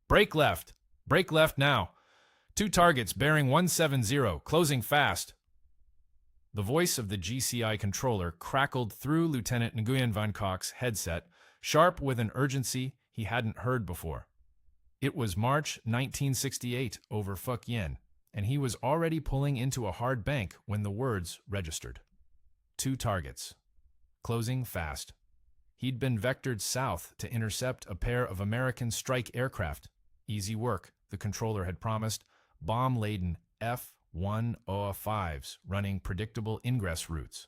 Break left! Break left now! Two targets bearing 170, closing fast. The voice of the GCI controller crackled through Lieutenant Nguyen Van Coc's headset, sharp with an urgency he hadn't heard before. It was March 1968 over Phuc Yen, and he was already pulling into a hard bank when the words registered. Two targets. Closing fast. He'd been vectored south to intercept a pair of American strike aircraft. Easy work, the controller had promised, bomb-laden F-105s running predictable ingress routes.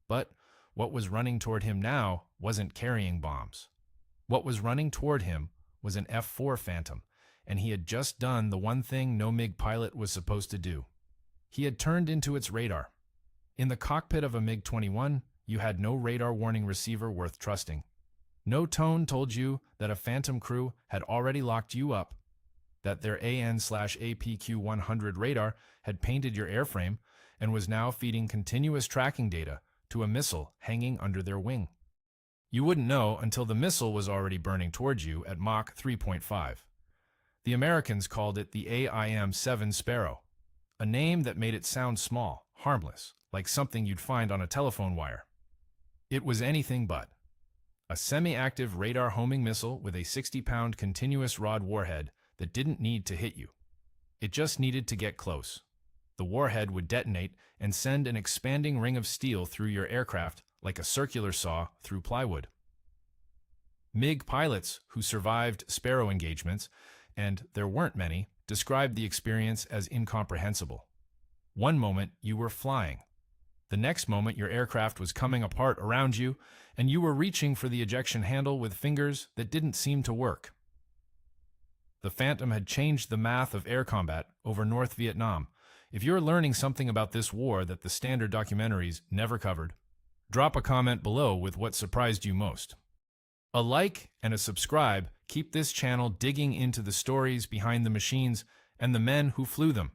But what was running toward him now wasn't carrying bombs. What was running toward him was an F-4 Phantom, and he had just done the one thing no MiG pilot was supposed to do. He had turned into its radar. In the cockpit of a MiG-21, you had no radar warning receiver worth trusting. No tone told you that a Phantom crew had already locked you up, that their AN/APQ-100 radar had painted your airframe and was now feeding continuous tracking data to a missile hanging under their wing. You wouldn't know until the missile was already burning towards you at Mach 3.5. The Americans called it the AIM-7 Sparrow, a name that made it sound small, harmless, like something you'd find on a telephone wire. It was anything but. A semi-active radar homing missile with a 60-pound continuous rod warhead that didn't need to hit you. It just needed to get close. The warhead would detonate and send an expanding ring of steel through your aircraft like a circular saw through plywood. MiG pilots who survived Sparrow engagements, and there weren't many, described the experience as incomprehensible. One moment you were flying. The next moment your aircraft was coming apart around you, and you were reaching for the ejection handle with fingers that didn't seem to work. The Phantom had changed the math of air combat over North Vietnam. If you're learning something about this war that the standard documentaries never covered, drop a comment below with what surprised you most. A like and a subscribe keep this channel digging into the stories behind the machines and the men who flew them.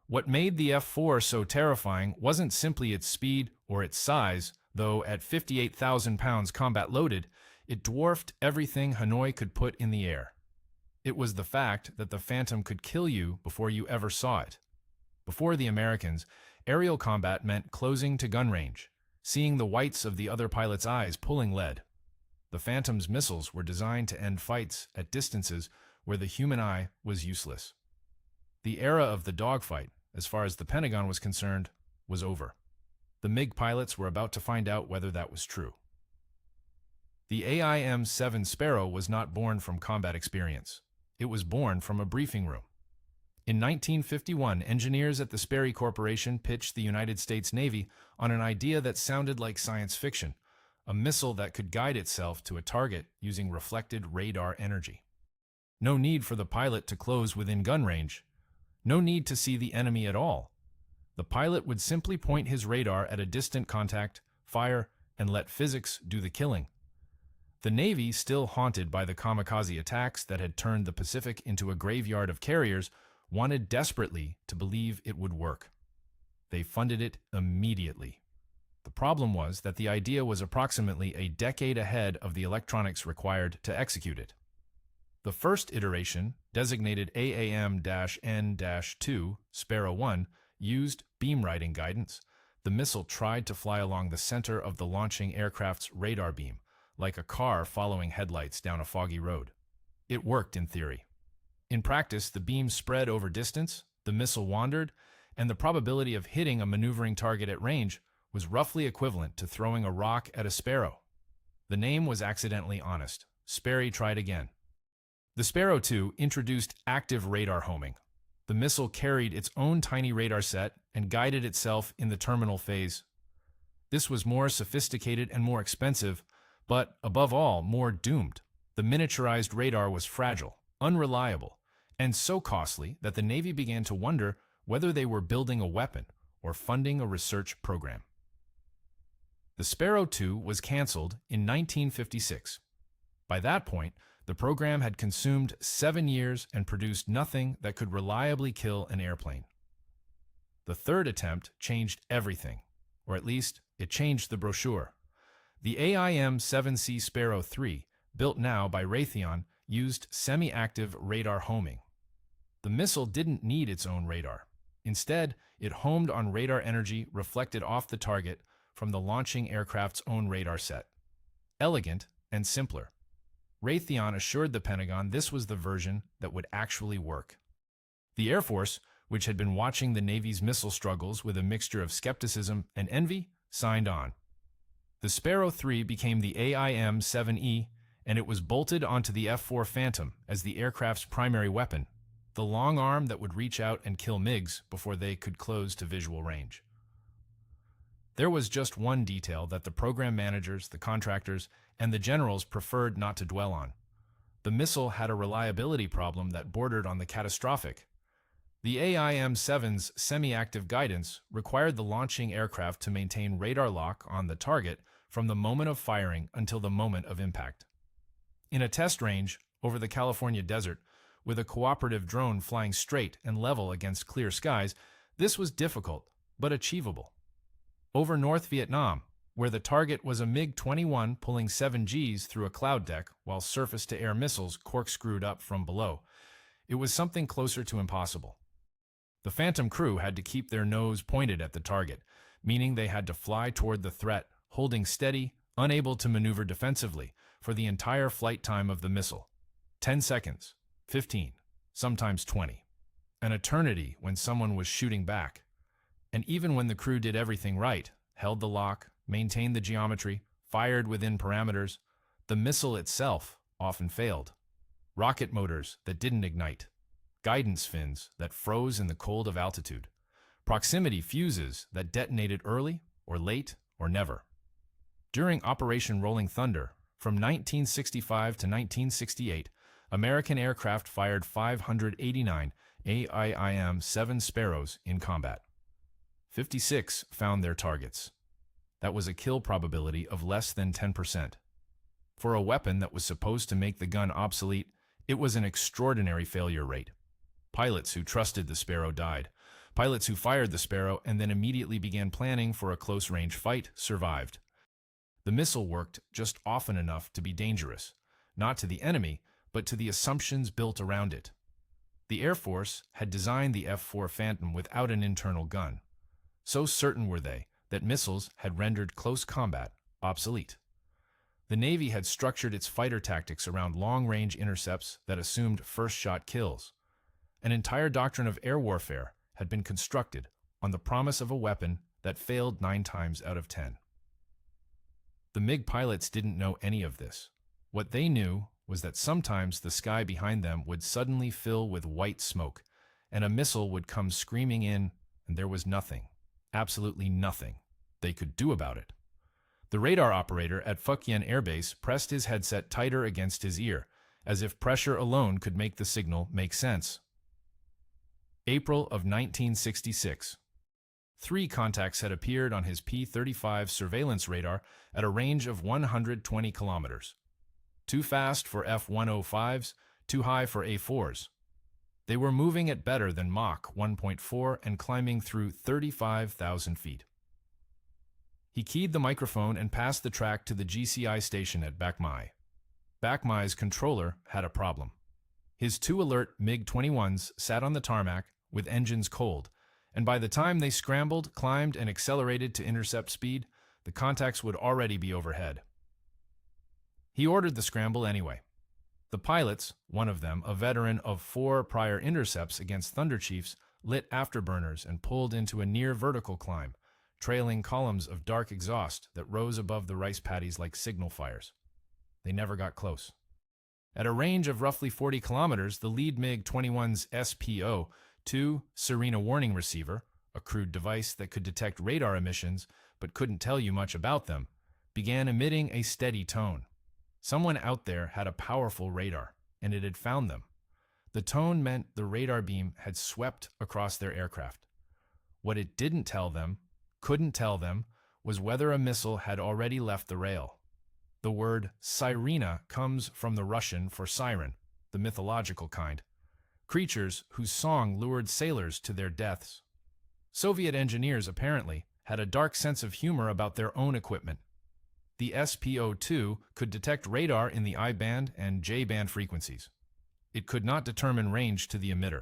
What made the F-4 so terrifying wasn't simply its speed or its size, though at 58,000 pounds combat loaded, it dwarfed everything Hanoi could put in the air. It was the fact that the Phantom could kill you before you ever saw it. Before the Americans, aerial combat meant closing to gun range, seeing the whites of the other pilot's eyes pulling lead. The Phantom's missiles were designed to end fights at distances where the human eye was useless. The era of the dogfight, as far as the Pentagon was concerned, was over. The MiG pilots were about to find out whether that was true. The AIM-7 Sparrow was not born from combat experience. It was born from a briefing room. In 1951, engineers at the Sperry Corporation pitched the United States Navy on an idea that sounded like science fiction, a missile that could guide itself to a target using reflected radar energy. No need for the pilot to close within gun range. No need to see the enemy at all. The pilot would simply point his radar at a distant contact, fire, and let physics do the killing. The Navy, still haunted by the kamikaze attacks that had turned the Pacific into a graveyard of carriers, wanted desperately to believe it would work. They funded it immediately. The problem was that the idea was approximately a decade ahead of the electronics required to execute it. The first iteration, designated AAM-N-2 Sparrow 1, used beam riding guidance. The missile tried to fly along the center of the launching aircraft's radar beam, like a car following headlights down a foggy road. It worked in theory. In practice, the beam spread over distance, the missile wandered, and the probability of hitting a maneuvering target at range was roughly equivalent to throwing a rock at a sparrow. The name was accidentally honest. Sperry tried again. The Sparrow 2 introduced active radar homing. The missile carried its own tiny radar set and guided itself in the terminal phase. This was more sophisticated and more expensive, but above all, more doomed. The miniaturized radar was fragile, unreliable, and so costly that the Navy began to wonder whether they were building a weapon or funding a research program. The Sparrow 2 was canceled in 1956. By that point, the program had consumed 7 years and produced nothing that could reliably kill an airplane. The third attempt changed everything, or at least it changed the brochure. The AIM-7C Sparrow 3, built now by Raytheon, used semi-active radar homing. The missile didn't need its own radar. Instead, it homed on radar energy reflected off the target from the launching aircraft's own radar set. Elegant and simpler. Raytheon assured the Pentagon this was the version that would actually work. The Air Force, which had been watching the Navy's missile struggles with a mixture of skepticism and envy, signed on. The Sparrow 3 became the AIM-7E, and it was bolted onto the F-4 Phantom as the aircraft's primary weapon, the long arm that would reach out and kill MiGs before they could close to visual range. There was just one detail that the program managers, the contractors, and the generals preferred not to dwell on. The missile had a reliability problem that bordered on the catastrophic. The AIM-7's semi-active guidance required the launching aircraft to maintain radar lock on the target from the moment of firing until the moment of impact. In a test range over the California desert, with a cooperative drone flying straight and level against clear skies, this was difficult but achievable. Over North Vietnam, where the target was a MiG-21 pulling 7Gs through a cloud deck while surface-to-air missiles corkscrewed up from below, it was something closer to impossible. The Phantom crew had to keep their nose pointed at the target, meaning they had to fly toward the threat, holding steady, unable to maneuver defensively, for the entire flight time of the missile. 10 seconds, 15, sometimes 20. An eternity when someone was shooting back. And even when the crew did everything right, held the lock, maintained the geometry, fired within parameters, the missile itself often failed. Rocket motors that didn't ignite. Guidance fins that froze in the cold of altitude. Proximity fuses that detonated early or late or never. During Operation Rolling Thunder, from 1965 to 1968, American aircraft fired 589 AIM-7 Sparrows in combat. 56 found their targets. That was a kill probability of less than 10%. For a weapon that was supposed to make the gun obsolete, it was an extraordinary failure rate. Pilots who trusted the Sparrow died. Pilots who fired the Sparrow and then immediately began planning for a close-range fight survived. The missile worked just often enough to be dangerous, not to the enemy, but to the assumptions built around it. The Air Force had designed the F-4 Phantom without an internal gun. So certain were they that missiles had rendered close combat obsolete. The Navy had structured its fighter tactics around long-range intercepts that assumed first-shot kills. An entire doctrine of air warfare had been constructed on the promise of a weapon that failed 9 times out of 10. The MiG pilots didn't know any of this. What they knew was that sometimes the sky behind them would suddenly fill with white smoke, and a missile would come screaming in, and there was nothing, absolutely nothing, they could do about it. The radar operator at Phuc Yen Air Base pressed his headset tighter against his ear, as if pressure alone could make the signal make sense. April of 1966. 3 contacts had appeared on his P-35 surveillance radar at a range of 120 kilometers. Too fast for F-105s, too high for A-4s. They were moving at better than Mach 1.4 and climbing through 35,000 feet. He keyed the microphone and passed the track to the GCI station at Bac Mai. Bac Mai's controller had a problem. His 2 alert MiG-21s sat on the tarmac with engines cold, and by the time they scrambled, climbed, and accelerated to intercept speed, the contacts would already be overhead. He ordered the scramble anyway. The pilots, one of them, a veteran of 4 prior intercepts against Thunder Chiefs, lit afterburners and pulled into a near vertical climb, trailing columns of dark exhaust that rose above the rice paddies like signal fires. They never got close. At a range of roughly 40 kilometers, the lead MiG-21's SPO-2 Serena warning receiver, a crude device that could detect radar emissions but couldn't tell you much about them, began emitting a steady tone. Someone out there had a powerful radar, and it had found them. The tone meant the radar beam had swept across their aircraft. What it didn't tell them, couldn't tell them, was whether a missile had already left the rail. The word sirena comes from the Russian for siren, the mythological kind. Creatures whose song lured sailors to their deaths. Soviet engineers, apparently, had a dark sense of humor about their own equipment. the SPO-2 could detect radar in the I-band and J-band frequencies. It could not determine range to the emitter.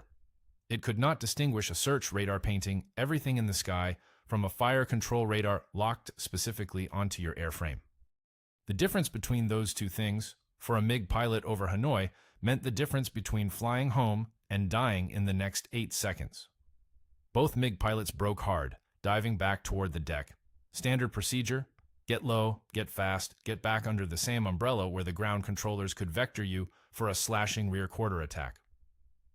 It could not distinguish a search radar painting everything in the sky from a fire control radar locked specifically onto your airframe. The difference between those two things, for a MiG pilot over Hanoi, meant the difference between flying home and dying in the next 8 seconds. Both MiG pilots broke hard, diving back toward the deck. Standard procedure: get low, get fast, get back under the same umbrella where the ground controllers could vector you for a slashing rear quarter attack.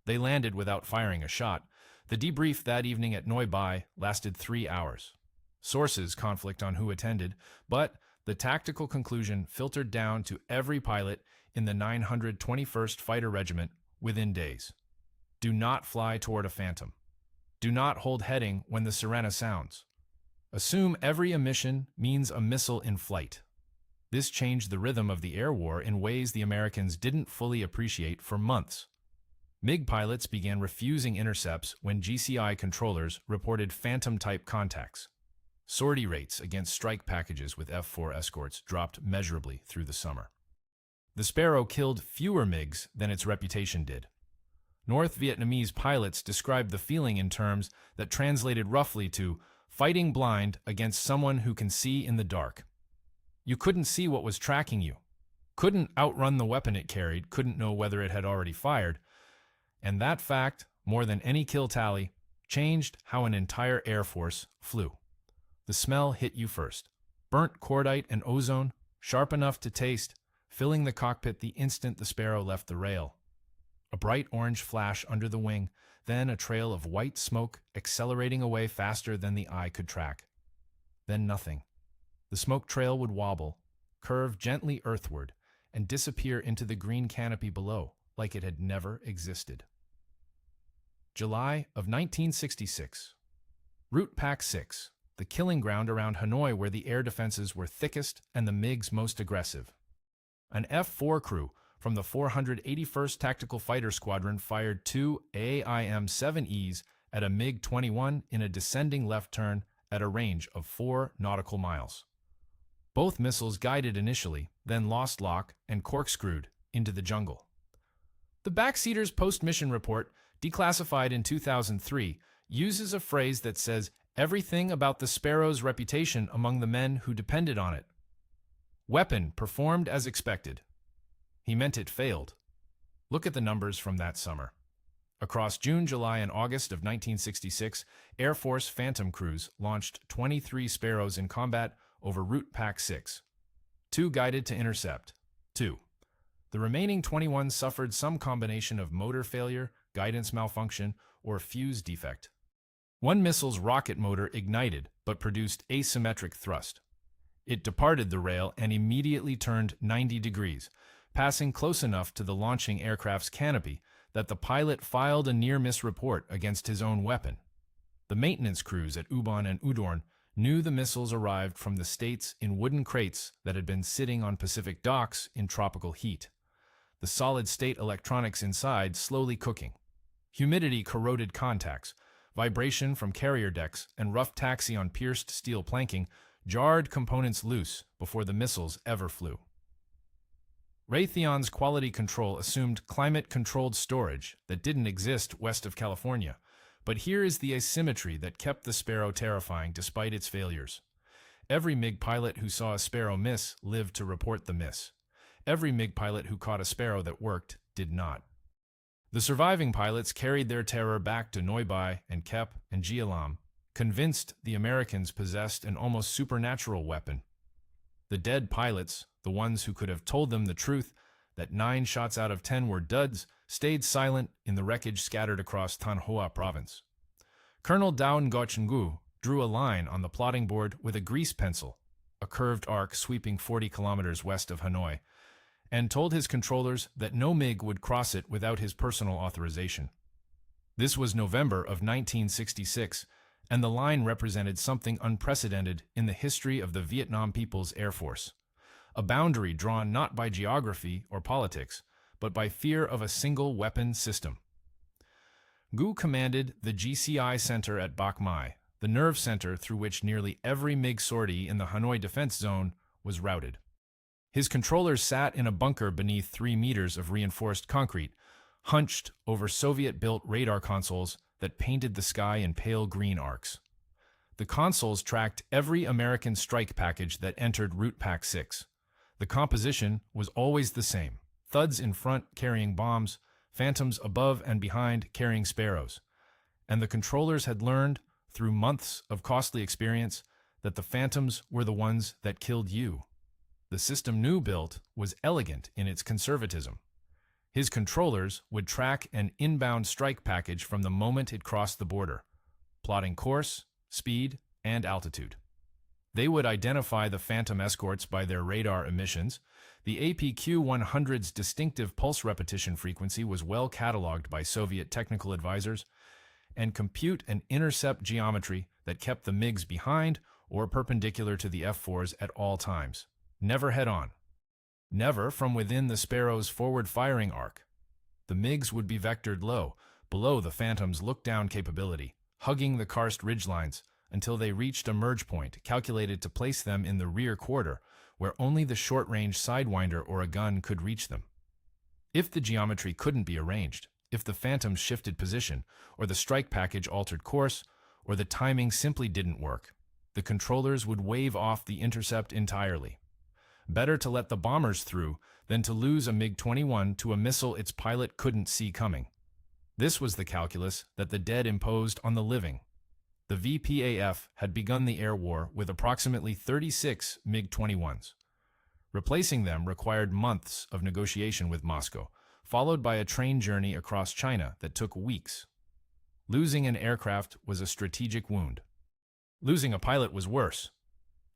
They landed without firing a shot. The debrief that evening at Noi Bai lasted 3 hours. Sources conflict on who attended, but the tactical conclusion filtered down to every pilot in the 921st Fighter Regiment within days. Do not fly toward a phantom. Do not hold heading when the sirena sounds. Assume every emission means a missile in flight. This changed the rhythm of the air war in ways the Americans didn't fully appreciate for months. MiG pilots began refusing intercepts when GCI controllers reported phantom-type contacts. Sortie rates against strike packages with F-4 escorts dropped measurably through the summer. The Sparrow killed fewer MiGs than its reputation did. North Vietnamese pilots described the feeling in terms that translated roughly to fighting blind against someone who can see in the dark. You couldn't see what was tracking you, couldn't outrun the weapon it carried, couldn't know whether it had already fired, and that fact, more than any kill tally, changed how an entire air force flew. The smell hit you first. Burnt cordite and ozone, sharp enough to taste, filling the cockpit the instant the Sparrow left the rail. A bright orange flash under the wing, then a trail of white smoke accelerating away faster than the eye could track. Then nothing. The smoke trail would wobble, curve gently earthward, and disappear into the green canopy below, like it had never existed. July of 1966. Route Pac 6, the killing ground around Hanoi where the air defenses were thickest and the MiGs most aggressive. An F-4 crew from the 481st Tactical Fighter Squadron fired 2 AIM-7Es at a MiG-21 in a descending left turn at a range of 4 nautical miles. Both missiles guided initially, then lost lock and corkscrewed into the jungle. The Backseaters post-mission report, declassified in 2003, uses a phrase that says everything about the Sparrow's reputation among the men who depended on it. Weapon performed as expected. He meant it failed. Look at the numbers from that summer. Across June, July, and August of 1966, Air Force Phantom crews launched 23 Sparrows in combat over Route Pac 6. 2 guided to intercept. 2. The remaining 21 suffered some combination of motor failure, guidance malfunction, or fuse defect. One missile's rocket motor ignited but produced asymmetric thrust. It departed the rail and immediately turned 90 degrees, passing close enough to the launching aircraft's canopy that the pilot filed a near-miss report against his own weapon. The maintenance crews at Ubon and Udorn knew the missiles arrived from the States in wooden crates that had been sitting on Pacific docks in tropical heat. The solid-state electronics inside slowly cooking. Humidity corroded contacts, vibration from carrier decks, and rough taxi on pierced steel planking jarred components loose before the missiles ever flew. Raytheon's quality control assumed climate-controlled storage that didn't exist west of California, but here is the asymmetry that kept the Sparrow terrifying despite its failures. Every MiG pilot who saw a Sparrow miss lived to report the miss. Every MiG pilot who caught a Sparrow that worked did not. The surviving pilots carried their terror back to Noi Bai and Kep and Gia Lam, convinced the Americans possessed an almost supernatural weapon. The dead pilots, the ones who could have told them the truth, that 9 shots out of 10 were duds, stayed silent in the wreckage scattered across Thanh Hoa province. Colonel Dao Ngoc Ngu drew a line on the plotting board with a grease pencil, a curved arc sweeping 40 kilometers west of Hanoi, and told his controllers that no MiG would cross it without his personal authorization. This was November of 1966, and the line represented something unprecedented in the history of the Vietnam People's Air Force. A boundary drawn not by geography or politics, but by fear of a single weapon system. Ngu commanded the GCI Center at Bac Mai, the nerve center through which nearly every MiG sortie in the Hanoi Defense Zone was routed. His controllers sat in a bunker beneath 3 meters of reinforced concrete, hunched over Soviet-built radar consoles that painted the sky in pale green arcs. The consoles tracked every American strike package that entered Route Pack 6. The composition was always the same: thuds in front carrying bombs, phantoms above and behind carrying Sparrows. And the controllers had learned, through months of costly experience, that the phantoms were the ones that killed you. The system Nguyen built was elegant in its conservatism. His controllers would track an inbound strike package from the moment it crossed the border, plotting course, speed, and altitude. They would identify the phantom escorts by their radar emissions. The APQ-100's distinctive pulse repetition frequency was well cataloged by Soviet technical advisors, and compute an intercept geometry that kept the MiGs behind or perpendicular to the F-4s at all times, never head-on, never from within the Sparrow's forward firing arc. The MiGs would be vectored low, below the Phantom's look-down capability, hugging the karst ridgelines until they reached a merge point calculated to place them in the rear quarter, where only the short-range Sidewinder or a gun could reach them. If the geometry couldn't be arranged, if the Phantoms shifted position, or the strike package altered course, or the timing simply didn't work, the controllers would wave off the intercept entirely. Better to let the bombers through than to lose a MiG-21 to a missile its pilot couldn't see coming. This was the calculus that the dead imposed on the living. The VPAF had begun the air war with approximately 36 MiG-21s. Replacing them required months of negotiation with Moscow, followed by a train journey across China that took weeks. Losing an aircraft was a strategic wound. Losing a pilot was worse.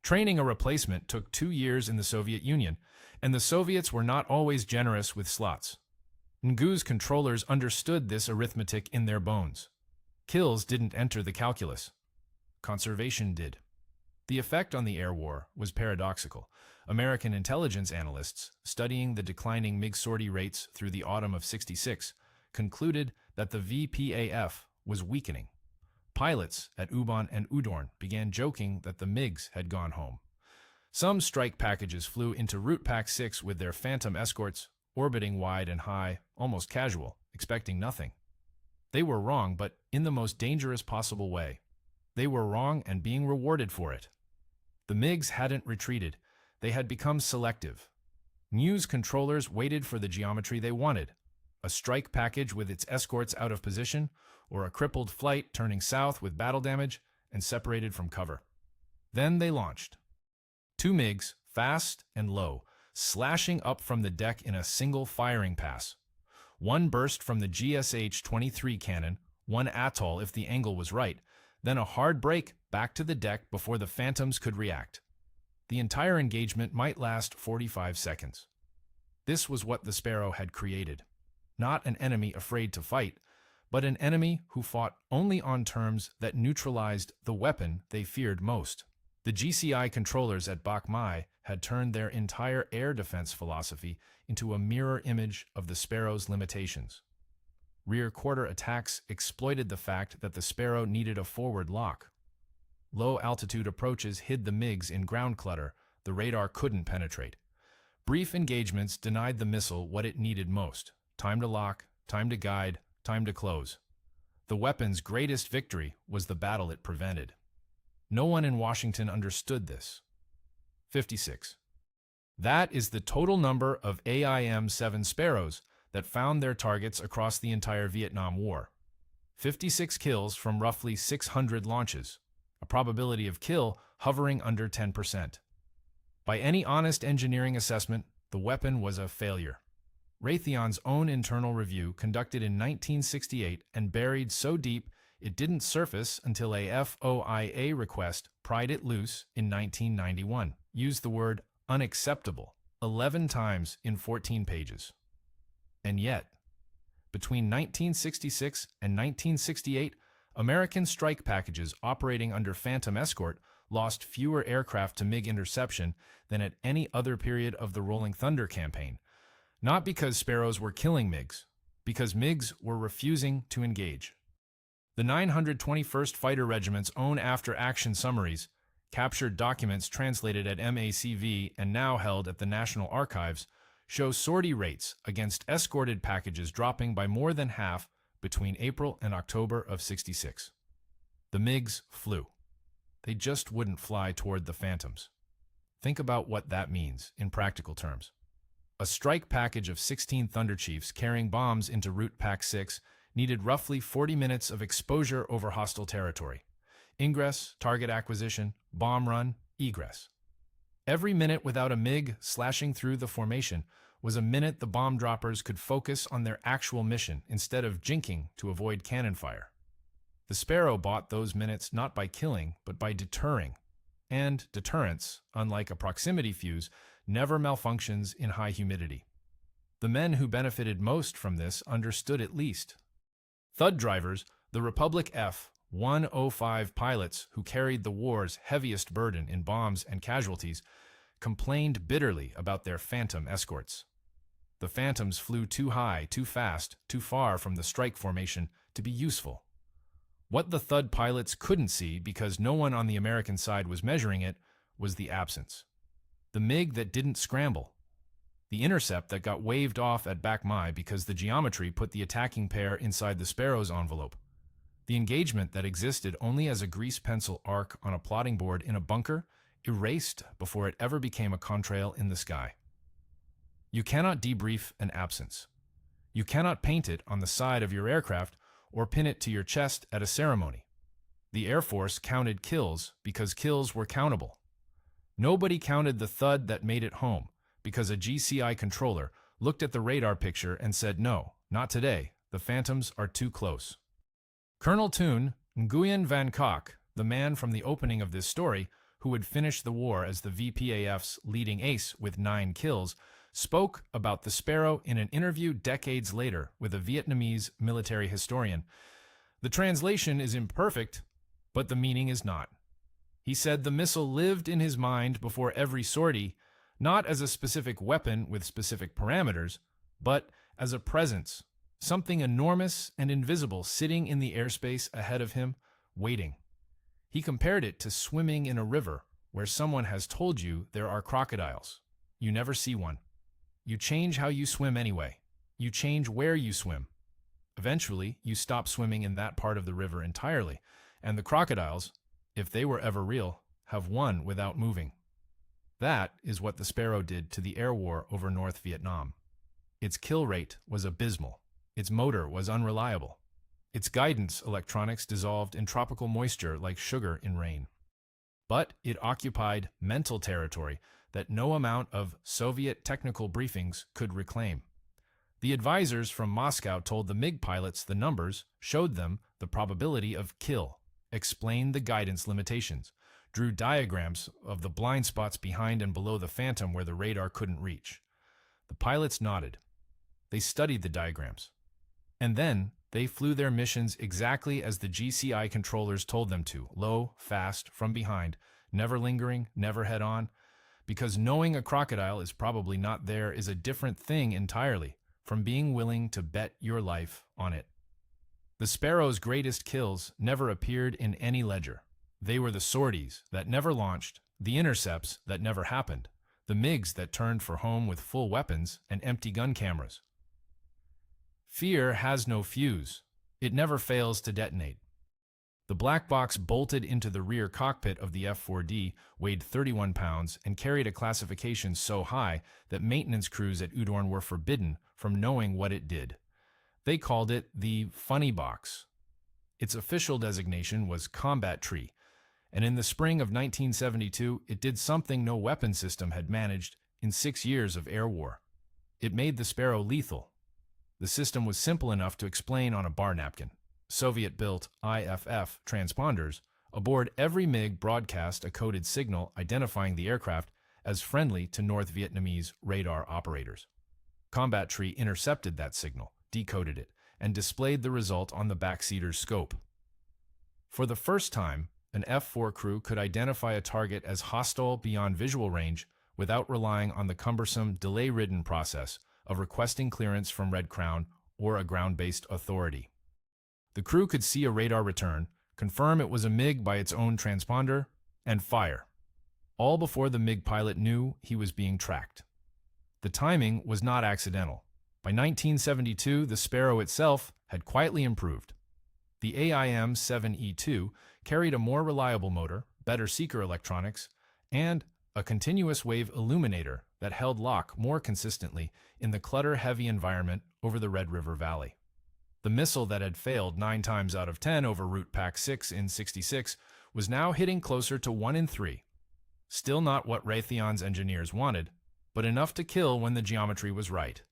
Training a replacement took 2 years in the Soviet Union, and the Soviets were not always generous with slots. Nguyen's controllers understood this arithmetic in their bones. Kills didn't enter the calculus. Conservation did. The effect on the air war was paradoxical. American intelligence analysts, studying the declining MiG sortie rates through the autumn of '66, concluded that the VPAF was weakening. Pilots at Ubon and Udorn began joking that the MiGs had gone home. Some strike packages flew into Route Pack 6 with their Phantom escorts, orbiting wide and high, almost casual, expecting nothing. They were wrong, but in the most dangerous possible way. They were wrong and being rewarded for it. The MiGs hadn't retreated. They had become selective. Nguyen's controllers waited for the geometry they wanted: a strike package with its escorts out of position, or a crippled flight turning south with battle damage and separated from cover. Then they launched. 2 MiGs, fast and low, slashing up from the deck in a single firing pass. One burst from the GSH-23 cannon, one atoll if the angle was right, then a hard break back to the deck before the Phantoms could react. The entire engagement might last 45 seconds. This was what the Sparrow had created. Not an enemy afraid to fight, but an enemy who fought only on terms that neutralized the weapon they feared most. The GCI controllers at Bach Mai had turned their entire air defense philosophy into a mirror image of the Sparrow's limitations. Rear quarter attacks exploited the fact that the Sparrow needed a forward lock. Low-altitude approaches hid the MiGs in ground clutter the radar couldn't penetrate. Brief engagements denied the missile what it needed most: time to lock, time to guide, time to close. The weapon's greatest victory was the battle it prevented. No one in Washington understood this. 56. That is the total number of AIM-7 Sparrows that found their targets across the entire Vietnam War. 56 kills from roughly 600 launches, a probability of kill hovering under 10%. By any honest engineering assessment, the weapon was a failure. Raytheon's own internal review, conducted in 1968 and buried so deep it didn't surface until a FOIA request pried it loose in 1991, used the word unacceptable 11 times in 14 pages. And yet, between 1966 and 1968, American strike packages operating under Phantom escort lost fewer aircraft to MiG interception than at any other period of the Rolling Thunder campaign. Not because Sparrows were killing MiGs, because MiGs were refusing to engage. The 921st Fighter Regiment's own after-action summaries Captured documents translated at MACV and now held at the National Archives show sortie rates against escorted packages dropping by more than half between April and October of '66. The MiGs flew. They just wouldn't fly toward the Phantoms. Think about what that means in practical terms. A strike package of 16 Thunderchiefs carrying bombs into Route Pack 6 needed roughly 40 minutes of exposure over hostile territory. Ingress, target acquisition, bomb run, egress. Every minute without a MiG slashing through the formation was a minute the bomb droppers could focus on their actual mission instead of jinking to avoid cannon fire. The Sparrow bought those minutes not by killing, but by deterring. And deterrence, unlike a proximity fuse, never malfunctions in high humidity. The men who benefited most from this understood at least. Thud drivers, the Republic F-105 pilots who carried the war's heaviest burden in bombs and casualties, complained bitterly about their Phantom escorts. The Phantoms flew too high, too fast, too far from the strike formation to be useful. What the Thud pilots couldn't see, because no one on the American side was measuring it, was the absence. The MiG that didn't scramble. The intercept that got waved off at Bac Mai because the geometry put the attacking pair inside the Sparrow's envelope. The engagement that existed only as a grease pencil arc on a plotting board in a bunker, erased before it ever became a contrail in the sky. You cannot debrief an absence. You cannot paint it on the side of your aircraft or pin it to your chest at a ceremony. The Air Force counted kills because kills were countable. Nobody counted the thud that made it home because a GCI controller looked at the radar picture and said, "No, not today. The Phantoms are too close." Colonel Toon, Nguyen Van Coc, the man from the opening of this story, who would finish the war as the VPAF's leading ace with 9 kills, spoke about the Sparrow in an interview decades later with a Vietnamese military historian. The translation is imperfect, but the meaning is not. He said the missile lived in his mind before every sortie, not as a specific weapon with specific parameters, but as a presence, something enormous and invisible sitting in the airspace ahead of him, waiting. He compared it to swimming in a river where someone has told you there are crocodiles. You never see one. You change how you swim anyway. You change where you swim. Eventually, you stop swimming in that part of the river entirely, and the crocodiles, if they were ever real, have won without moving. That is what the Sparrow did to the air war over North Vietnam. Its kill rate was abysmal. Its motor was unreliable. Its guidance electronics dissolved in tropical moisture like sugar in rain. But it occupied mental territory that no amount of Soviet technical briefings could reclaim. The advisors from Moscow told the MiG pilots the numbers, showed them the probability of kill, explained the guidance limitations, drew diagrams of the blind spots behind and below the Phantom where the radar couldn't reach. The pilots nodded. They studied the diagrams. And then they flew their missions exactly as the GCI controllers told them to, low, fast, from behind, never lingering, never head-on, because knowing a crocodile is probably not there is a different thing entirely from being willing to bet your life on it. The Sparrow's greatest kills never appeared in any ledger. They were the sorties that never launched, the intercepts that never happened, the MiGs that turned for home with full weapons and empty gun cameras. Fear has no fuse. It never fails to detonate. The black box bolted into the rear cockpit of the F-4D weighed 31 pounds and carried a classification so high that maintenance crews at Udorn were forbidden from knowing what it did. They called it the funny box. Its official designation was combat tree, and in the spring of 1972 it did something no weapon system had managed in 6 years of air war. It made the Sparrow lethal. The system was simple enough to explain on a bar napkin. Soviet-built IFF transponders aboard every MiG broadcast a coded signal identifying the aircraft as friendly to North Vietnamese radar operators. Combat Tree intercepted that signal, decoded it, and displayed the result on the backseater's scope. For the first time, an F-4 crew could identify a target as hostile beyond visual range without relying on the cumbersome, delay-ridden process of requesting clearance from Red Crown or a ground-based authority. The crew could see a radar return, confirm it was a MiG by its own transponder, and fire, all before the MiG pilot knew he was being tracked. The timing was not accidental. By 1972, the Sparrow itself had quietly improved. The AIM-7 carried a more reliable motor, better seeker electronics, and a continuous wave illuminator that held lock more consistently in the clutter-heavy environment over the Red River Valley. The missile that had failed 9 times out of 10 over Route Pac 6 in '66 was now hitting closer to 1 in 3. Still not what Raytheon's engineers wanted, but enough to kill when the geometry was right.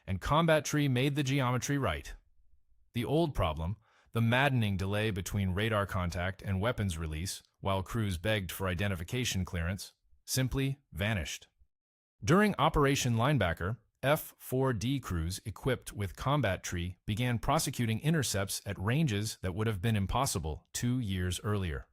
And Combat Tree made the geometry right. The old problem, the maddening delay between radar contact and weapons release while crews begged for identification clearance, simply vanished. During Operation Linebacker, F-4D crews equipped with Combat Tree began prosecuting intercepts at ranges that would have been impossible 2 years earlier.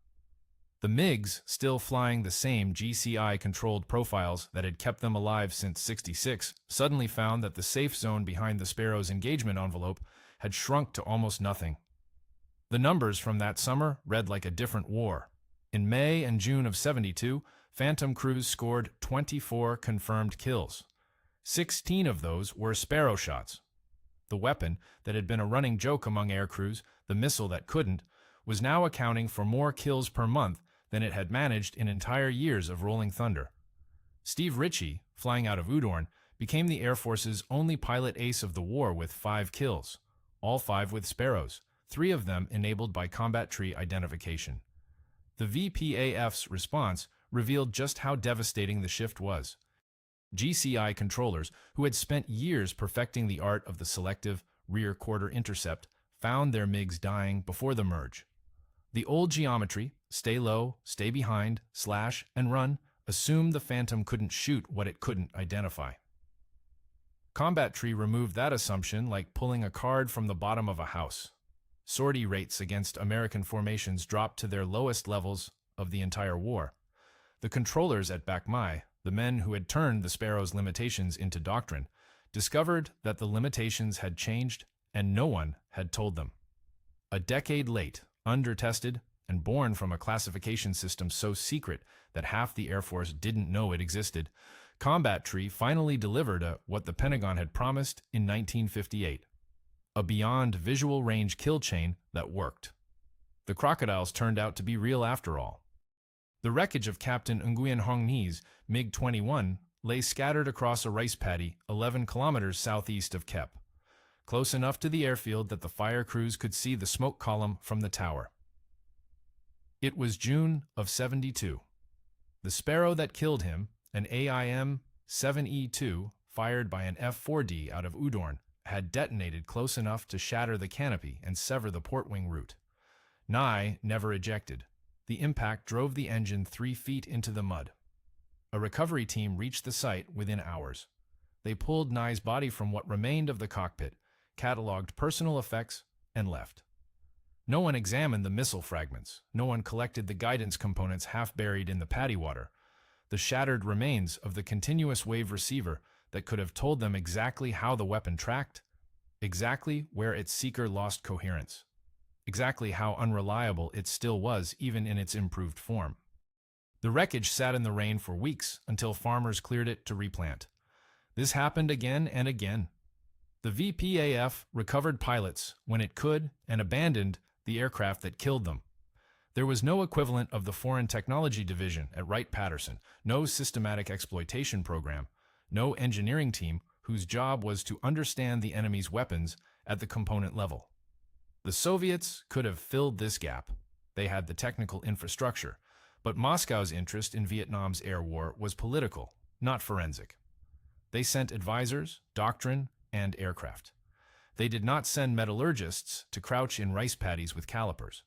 The MiGs, still flying the same GCI-controlled profiles that had kept them alive since '66, suddenly found that the safe zone behind the Sparrow's engagement envelope had shrunk to almost nothing. The numbers from that summer read like a different war. In May and June of '72, Phantom crews scored 24 confirmed kills. 16 of those were Sparrow shots. The weapon that had been a running joke among air crews, the missile that couldn't, was now accounting for more kills per month than it had managed in entire years of Rolling Thunder. Steve Ritchie, flying out of Udorn, became the Air Force's only pilot ace of the war with 5 kills, all 5 with Sparrows, 3 of them enabled by Combat Tree identification. The VPAF's response revealed just how devastating the shift was. GCI controllers, who had spent years perfecting the art of the selective rear quarter intercept, found their MiGs dying before the merge. The old geometry, stay low, stay behind, slash, and run, assumed the Phantom couldn't shoot what it couldn't identify. Combat Tree removed that assumption like pulling a card from the bottom of a house. Sortie rates against American formations dropped to their lowest levels of the entire war. The controllers at Bac Mai, the men who had turned the Sparrow's limitations into doctrine, discovered that the limitations had changed and no one had told them. A decade late, undertested, and born from a classification system so secret that half the Air Force didn't know it existed, Combat Tree finally delivered what the Pentagon had promised in 1958, a beyond visual range kill chain that worked. The crocodiles turned out to be real after all. The wreckage of Captain Nguyen Van Coc's MiG-21 lay scattered across a rice paddy 11 kilometers southeast of Kep, close enough to the airfield that the fire crews could see the smoke column from the tower. It was June of '72. The Sparrow that killed him, an AIM-7 fired by an F-4D out of Udorn, had detonated close enough to shatter the canopy and sever the port wing root. Nye never ejected. The impact drove the engine 3 feet into the mud. A recovery team reached the site within hours. They pulled Nye's body from what remained of the cockpit, cataloged personal effects, and left. No one examined the missile fragments. No one collected the guidance components half buried in the paddy water, the shattered remains of the continuous wave receiver that could have told them exactly how the weapon tracked, exactly where its seeker lost coherence, exactly how unreliable it still was even in its improved form. The wreckage sat in the rain for weeks until farmers cleared it to replant. This happened again and again. The VPAF recovered pilots when it could and abandoned the aircraft that killed them. There was no equivalent of the Foreign Technology Division at Wright-Patterson, no systematic exploitation program, no engineering team whose job was to understand the enemy's weapons at the component level. The Soviets could have filled this gap. They had the technical infrastructure, but Moscow's interest in Vietnam's air war was political, not forensic. They sent advisors, doctrine, and aircraft. They did not send metallurgists to crouch in rice paddies with calipers.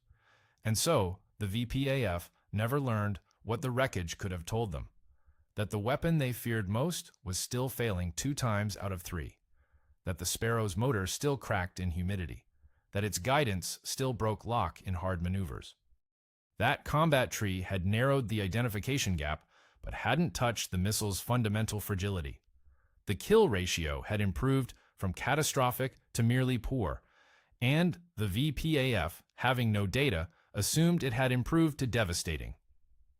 And so, the VPAF never learned what the wreckage could have told them, that the weapon they feared most was still failing 2 times out of 3, that the Sparrow's motor still cracked in humidity, that its guidance still broke lock in hard maneuvers. That Combat Tree had narrowed the identification gap, but hadn't touched the missile's fundamental fragility. The kill ratio had improved from catastrophic to merely poor, and the VPAF, having no data, assumed it had improved to devastating.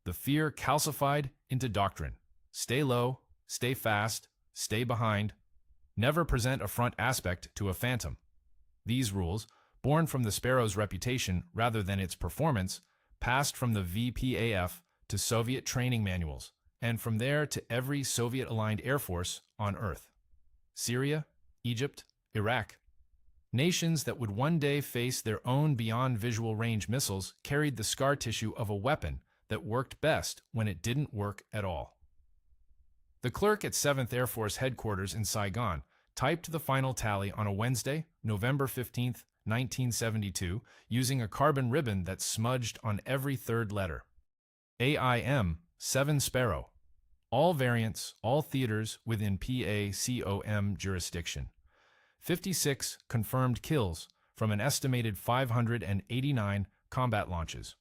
The fear calcified into doctrine. Stay low, stay fast, stay behind. Never present a front aspect to a Phantom. These rules, born from the Sparrow's reputation rather than its performance, passed from the VPAF to Soviet training manuals, and from there to every Soviet-aligned air force on Earth. Syria, Egypt, Iraq. Nations that would one day face their own beyond-visual range missiles carried the scar tissue of a weapon that worked best when it didn't work at all. The clerk at 7th Air Force Headquarters in Saigon typed the final tally on a Wednesday, November 15, 1972, using a carbon ribbon that smudged on every third letter. AIM-7 Sparrow. All variants, all theaters within PACOM jurisdiction. 56 confirmed kills from an estimated 589 combat launches.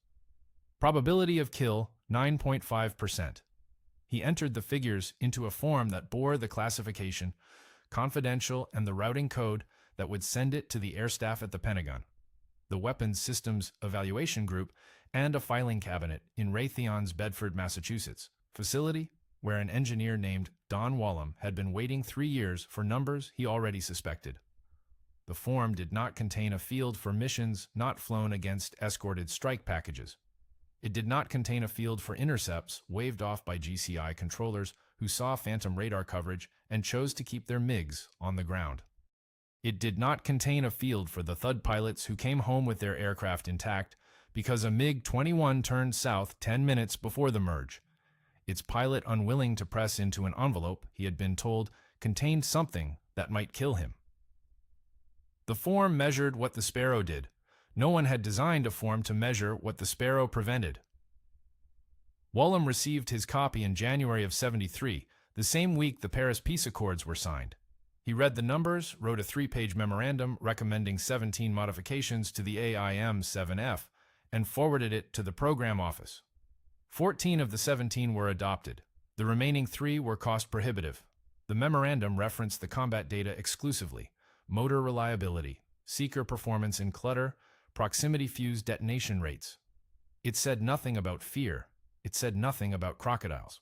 Probability of kill, 9.5%. He entered the figures into a form that bore the classification, confidential, and the routing code that would send it to the air staff at the Pentagon, the Weapons Systems Evaluation Group, and a filing cabinet in Raytheon's Bedford, Massachusetts, facility where an engineer named Don Wallum had been waiting 3 years for numbers he already suspected. The form did not contain a field for missions not flown against escorted strike packages. It did not contain a field for intercepts waved off by GCI controllers who saw Phantom radar coverage and chose to keep their MiGs on the ground. It did not contain a field for the Thud pilots who came home with their aircraft intact because a MiG-21 turned south 10 minutes before the merge. Its pilot unwilling to press into an envelope he had been told contained something that might kill him. The form measured what the Sparrow did. No one had designed a form to measure what the Sparrow prevented. Wallum received his copy in January of '73, the same week the Paris Peace Accords were signed. He read the numbers, wrote a 3-page memorandum recommending 17 modifications to the AIM-7F, and forwarded it to the program office. 14 of the 17 were adopted. The remaining 3 were cost prohibitive. The memorandum referenced the combat data exclusively: motor reliability, seeker performance in clutter, proximity fuse detonation rates. It said nothing about fear. It said nothing about crocodiles.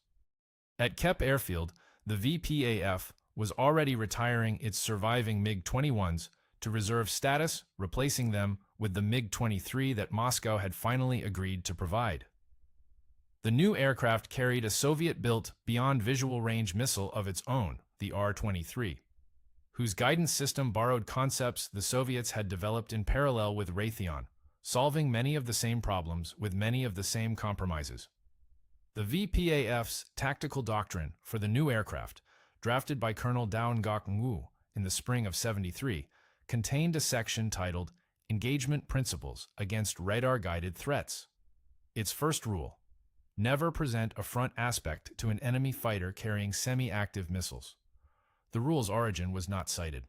At Kep Airfield, the VPAF was already retiring its surviving MiG-21s to reserve status, replacing them with the MiG-23 that Moscow had finally agreed to provide. The new aircraft carried a Soviet-built beyond visual range missile of its own, the R-23, whose guidance system borrowed concepts the Soviets had developed in parallel with Raytheon, solving many of the same problems with many of the same compromises. The VPAF's tactical doctrine for the new aircraft, drafted by Colonel Nguyen Van Coc in the spring of '73, contained a section titled Engagement Principles Against Radar-Guided Threats. Its first rule: never present a front aspect to an enemy fighter carrying semi-active missiles. The rule's origin was not cited.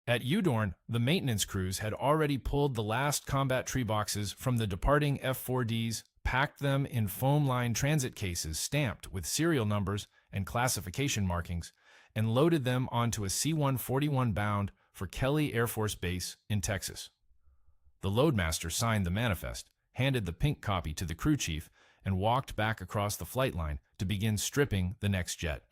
At Udorn, the maintenance crews had already pulled the last combat tree boxes from the departing F-4Ds, packed them in foam-lined transit cases stamped with serial numbers and classification markings, and loaded them onto a C-141 bound for Kelly Air Force Base in Texas. The loadmaster signed the manifest, handed the pink copy to the crew chief, and walked back across the flight line to begin stripping the next jet.